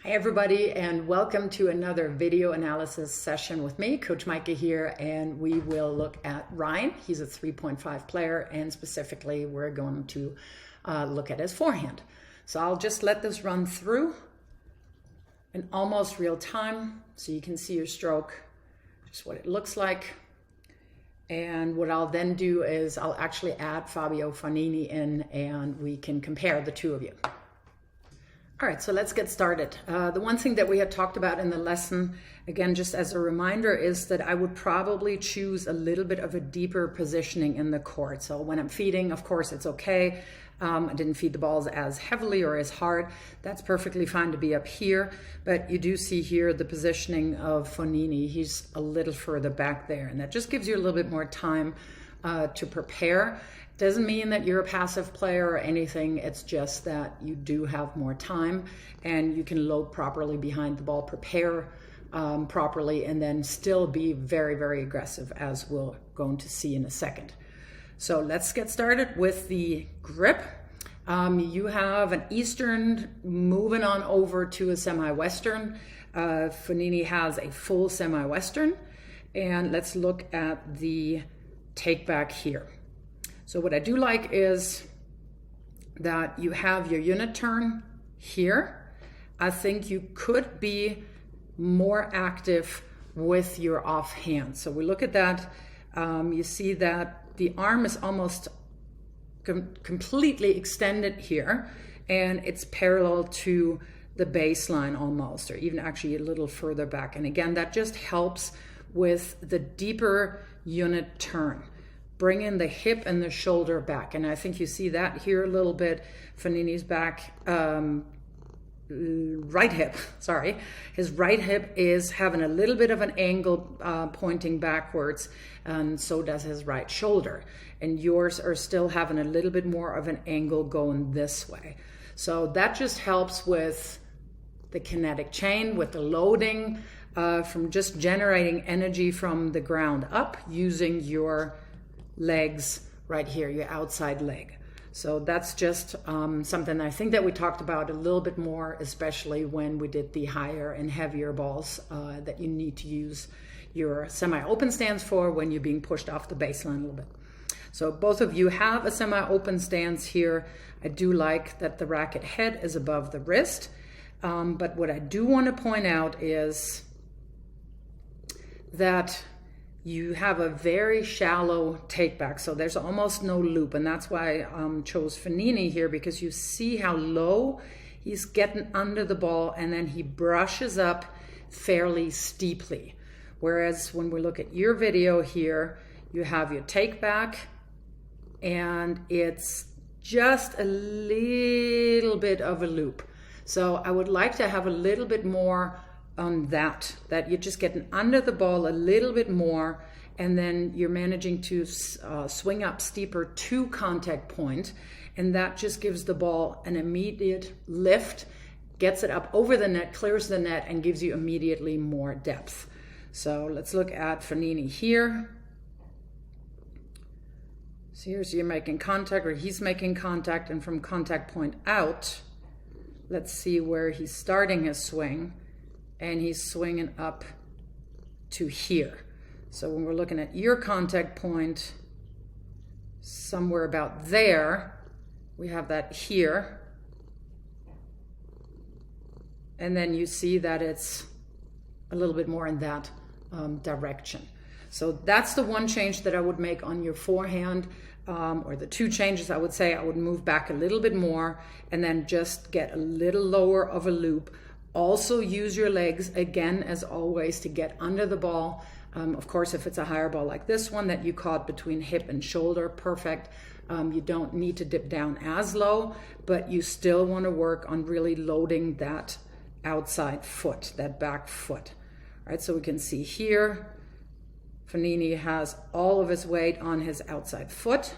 Hi everybody, and welcome to another video analysis session with me, Coach Micah here, and we will look at Ryan. He's a 3.5 player, and specifically we're going to look at his forehand. So I'll just let this run through in almost real time so you can see your stroke, just what it looks like. And what I'll then do is I'll actually add Fabio Fognini in and we can compare the two of you. All right, so let's get started. The one thing that we had talked about in the lesson, again, just as a reminder, is that I would probably choose a little bit of a deeper positioning in the court. So when I'm feeding, of course, it's okay. I didn't feed the balls as heavily or as hard. That's perfectly fine to be up here. But you do see here the positioning of Fognini. He's a little further back there, and that just gives you a little bit more time to prepare. Doesn't mean that you're a passive player or anything. It's just that you do have more time and you can load properly behind the ball, prepare properly, and then still be very, very aggressive, as we're going to see in a second. So let's get started with the grip. You have an Eastern moving on over to a semi-Western. Fognini has a full semi-Western. And let's look at the take back here. So what I do like is that you have your unit turn here. I think you could be more active with your offhand. So we look at that. You see that the arm is almost completely extended here, and it's parallel to the baseline almost, or even actually a little further back. And again, that just helps with the deeper unit turn. Bring in the hip and the shoulder back. And I think you see that here a little bit. Fognini's back, right hip, sorry. His right hip is having a little bit of an angle pointing backwards, and so does his right shoulder. And yours are still having a little bit more of an angle going this way. So that just helps with the kinetic chain, with the loading, from just generating energy from the ground up using your legs right here, your outside leg. So that's just something I think that we talked about a little bit more, especially when we did the higher and heavier balls that you need to use your semi-open stance for when you're being pushed off the baseline a little bit. So both of you have a semi-open stance here. I do like that the racket head is above the wrist. But what I do want to point out is that you have a very shallow take back, so there's almost no loop, and that's why I chose Fognini here, because you see how low he's getting under the ball, and then he brushes up fairly steeply. Whereas when we look at your video here, you have your take back, and it's just a little bit of a loop. So I would like to have a little bit more on that you're just getting under the ball a little bit more, and then you're managing to swing up steeper to contact point, and that just gives the ball an immediate lift, gets it up over the net, clears the net, and gives you immediately more depth. So let's look at Fognini here. So here's you're making contact, or he's making contact, and from contact point out, let's see where he's starting his swing. And he's swinging up to here. So when we're looking at your contact point, somewhere about there, we have that here. And then you see that it's a little bit more in that direction. So that's the one change that I would make on your forehand, or the two changes I would say. I would move back a little bit more and then just get a little lower of a loop. Also use your legs, again, as always, to get under the ball. Of course, if it's a higher ball like this one that you caught between hip and shoulder, perfect. You don't need to dip down as low, but you still want to work on really loading that outside foot, that back foot. All right, so we can see here, Fognini has all of his weight on his outside foot.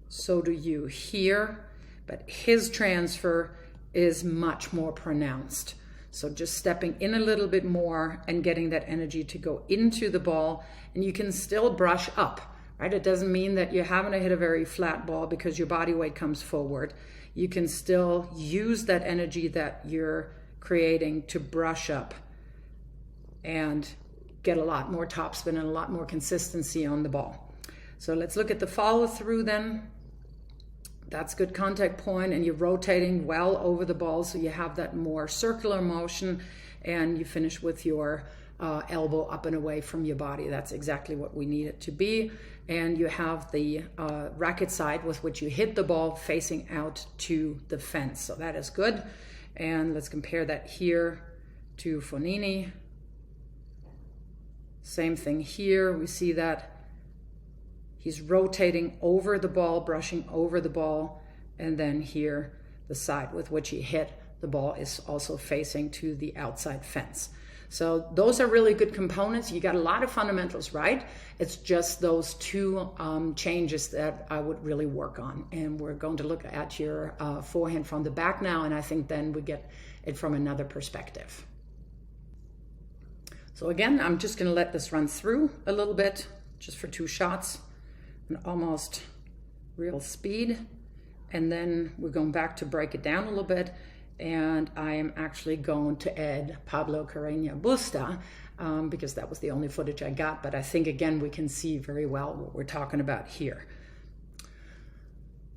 So do you here, but his transfer is much more pronounced. So just stepping in a little bit more and getting that energy to go into the ball, and you can still brush up right? It doesn't mean that you're having to hit a very flat ball because your body weight comes forward. You can still use that energy that you're creating to brush up and get a lot more topspin and a lot more consistency on the ball. So let's look at the follow through then. That's good contact point, and you're rotating well over the ball, so you have that more circular motion, and you finish with your elbow up and away from your body. That's exactly what we need it to be. And you have the racket side with which you hit the ball facing out to the fence. So that is good. And let's compare that here to Fognini. Same thing here. We see that he's rotating over the ball, brushing over the ball. And then here, the side with which he hit the ball is also facing to the outside fence. So those are really good components. You got a lot of fundamentals right. It's just those two changes that I would really work on. And we're going to look at your forehand from the back now, and I think then we get it from another perspective. So again, I'm just going to let this run through a little bit, just for 2 shots, and almost real speed. And then we're going back to break it down a little bit. And I am actually going to add Pablo Carreño Busta because that was the only footage I got. But I think, again, we can see very well what we're talking about here.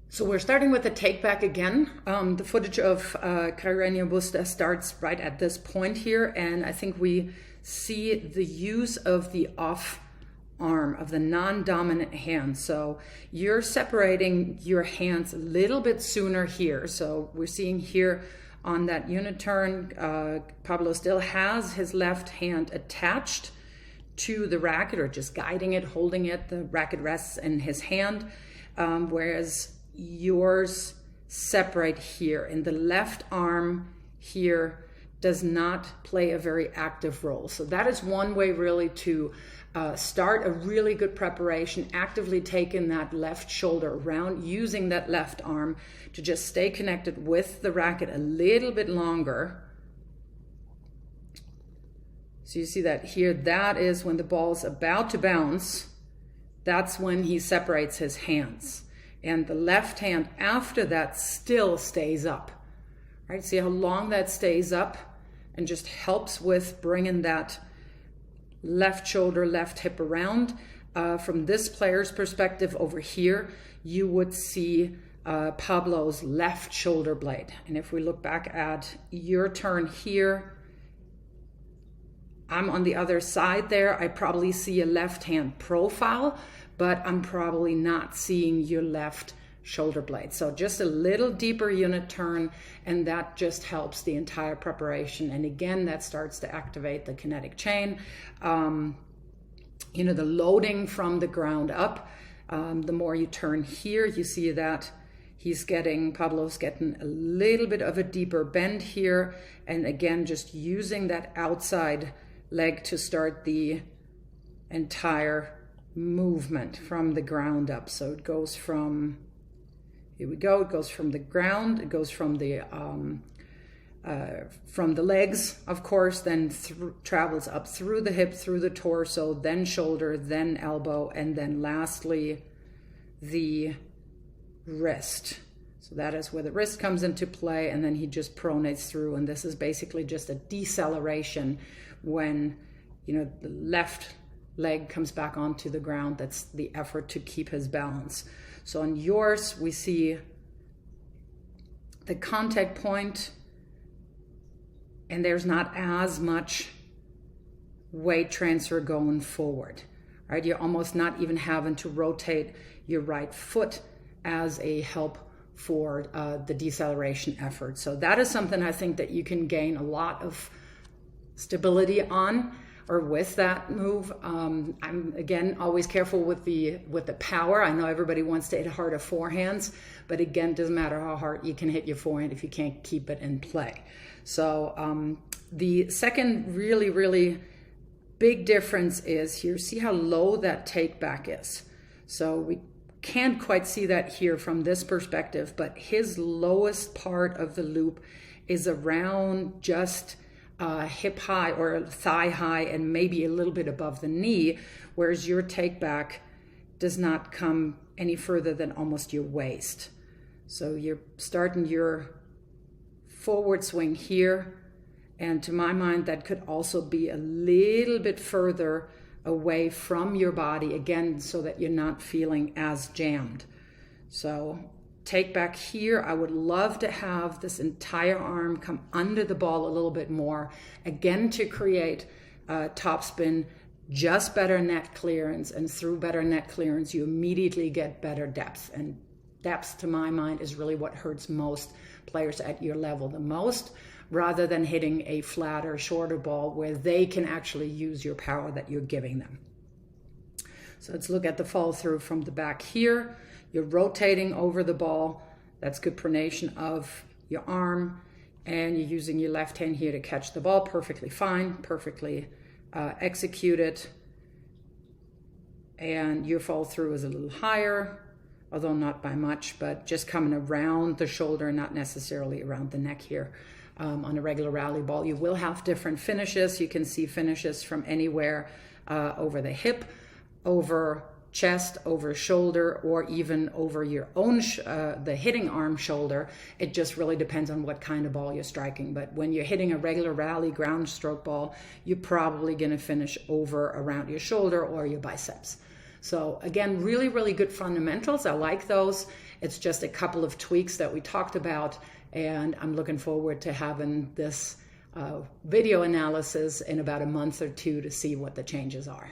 So we're starting with the take back again. The footage of Carreño Busta starts right at this point here. And I think we see the use of the off arm, of the non-dominant hand. So you're separating your hands a little bit sooner here. So we're seeing here on that unit turn, Pablo still has his left hand attached to the racket, or just guiding it, holding it. The racket rests in his hand, whereas yours separate here. And the left arm here does not play a very active role. So that is one way really to start a really good preparation, actively taking that left shoulder around, using that left arm to just stay connected with the racket a little bit longer. So you see that here, that is when the ball is about to bounce, that's when he separates his hands. And the left hand after that still stays up. Right? See how long that stays up, and just helps with bringing that left shoulder, left hip around. From this player's perspective over here, you would see Pablo's left shoulder blade. And if we look back at your turn here, I'm on the other side there. I probably see a left hand profile, but I'm probably not seeing your left shoulder blade. So just a little deeper unit turn, and that just helps the entire preparation. And again, that starts to activate the kinetic chain. You know, the loading from the ground up. The more you turn here, you see that Pablo's getting a little bit of a deeper bend here. And again, just using that outside leg to start the entire movement from the ground up. So it goes from, here we go, it goes from the ground, it goes from the legs, of course, then travels up through the hip, through the torso, then shoulder, then elbow, and then lastly the wrist. So that is where the wrist comes into play, and then he just pronates through, and this is basically just a deceleration when, you know, the left leg comes back onto the ground. That's the effort to keep his balance. So on yours, we see the contact point, and there's not as much weight transfer going forward, right? You're almost not even having to rotate your right foot as a help for the deceleration effort. So that is something I think that you can gain a lot of stability on, or with that move. I'm again always careful with the power. I know everybody wants to hit harder forehands, but again, it doesn't matter how hard you can hit your forehand if you can't keep it in play. So the second really, really big difference is here. See how low that take back is. So we can't quite see that here from this perspective, but his lowest part of the loop is around just hip high or thigh high, and maybe a little bit above the knee, whereas your take back does not come any further than almost your waist. So you're starting your forward swing here, and to my mind that could also be a little bit further away from your body, again, so that you're not feeling as jammed. So take back here. I would love to have this entire arm come under the ball a little bit more, again, to create topspin, just better net clearance, and through better net clearance you immediately get better depth, and depth to my mind is really what hurts most players at your level the most, rather than hitting a flatter, shorter ball where they can actually use your power that you're giving them. So let's look at the fall through from the back here. You're rotating over the ball. That's good pronation of your arm, and you're using your left hand here to catch the ball. Perfectly fine, perfectly executed. And your fall through is a little higher, although not by much, but just coming around the shoulder, not necessarily around the neck here. On a regular rally ball, you will have different finishes. You can see finishes from anywhere over the hip, over chest, over shoulder, or even over your own, the hitting arm shoulder. It just really depends on what kind of ball you're striking. But when you're hitting a regular rally ground stroke ball, you're probably going to finish over around your shoulder or your biceps. So again, really, really good fundamentals. I like those. It's just a couple of tweaks that we talked about, and I'm looking forward to having this video analysis in about a month or two to see what the changes are.